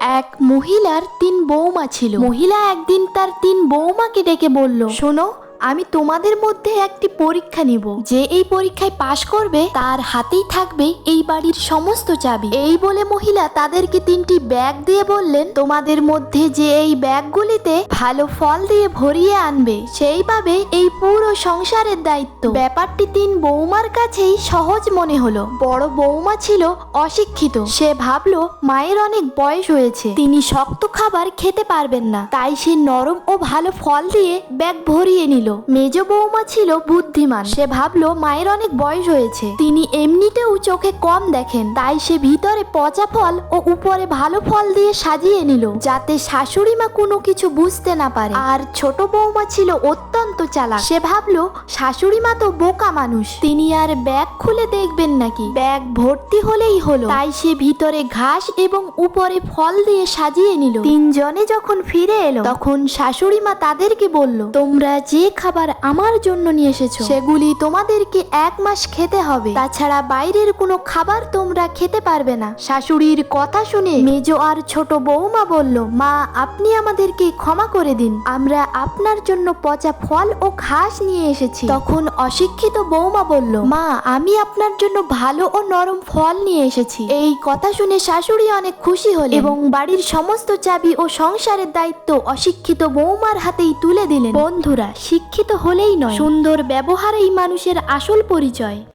এক মহিলার 3 বৌমা ছিল। মহিলা একদিন তার 3 বৌমাকে ডেকে বলল, শোনো, আমি তোমাদের মধ্যে একটি পরীক্ষা নিব। যে এই পরীক্ষায় পাশ করবে তার হাতেই থাকবে এই বাড়ির সমস্ত চাবি। এই বলে মহিলা তাদেরকে 3টি ব্যাগ দিয়ে বললেন, তোমাদের মধ্যে যে এই ব্যাগগুলিতে ভালো ফল দিয়ে ভরিয়ে আনবে সেই পাবে এই পুরো সংসারের দায়িত্ব। ব্যাপারটি 3 বৌমার কাছেই সহজ মনে হলো। বড় বৌমা ছিল অশিক্ষিত। সে ভাবলো মায়ের অনেক বয়স হয়েছে, তিনি শক্ত খাবার খেতে পারবেন না, তাই সে নরম ও ভালো ফল দিয়ে ব্যাগ ভরিয়ে নিল। মেজ বৌমা ছিল বুদ্ধিমান। সে ভাবলো মায়ের অনেক বয়স হয়েছে, তিনি এমনিতেও চোখে কম দেখেন, তাই সে ভিতরে পচা ফল ও উপরে ভালো ফল দিয়ে সাজিয়ে নিল, যাতে শাশুড়ি মা কোনো কিছু বুঝতে না পারে। আর ছোট বৌমা ছিল অত্যন্ত চালাক। সে ভাবলো শাশুড়ি মা তো বোকা মানুষ, তিনি আর ব্যাগ খুলে দেখবেন নাকি, ব্যাগ ভর্তি হলেই হলো। তাই সে ভিতরে ঘাস এবং উপরে ফল দিয়ে সাজিয়ে নিল। 3 জনে যখন ফিরে এলো তখন শাশুড়ি মা তাদেরকে বলল, তোমরা যে খাবার আমার জন্য নিয়ে এসেছো সেগুলি তোমাদেরকে 1 মাস খেতে হবে, তাছাড়া বাইরের কোনো খাবার তোমরা খেতে পারবে না। শাশুড়ির কথা শুনে মেজ আর ছোট বৌমা বলল, মা, আপনি আমাদেরকে ক্ষমা করে দিন, আমরা আপনার জন্য পচা ফল ও ঘাস নিয়ে এসেছি। তখন অশিক্ষিত বৌমা বলল, মা, আমি আপনার জন্য ভালো ও নরম ফল নিয়ে এসেছি। এই কথা শুনে শাশুড়ি অনেক খুশি হলেন এবং বাড়ির সমস্ত চাবি ও সংসারের দায়িত্ব অশিক্ষিত বৌমার হাতেই তুলে দিলেন। বন্ধুরা, শিক্ষিত হলেই নয়, সুন্দর ব্যবহারেই মানুষের আসল পরিচয়।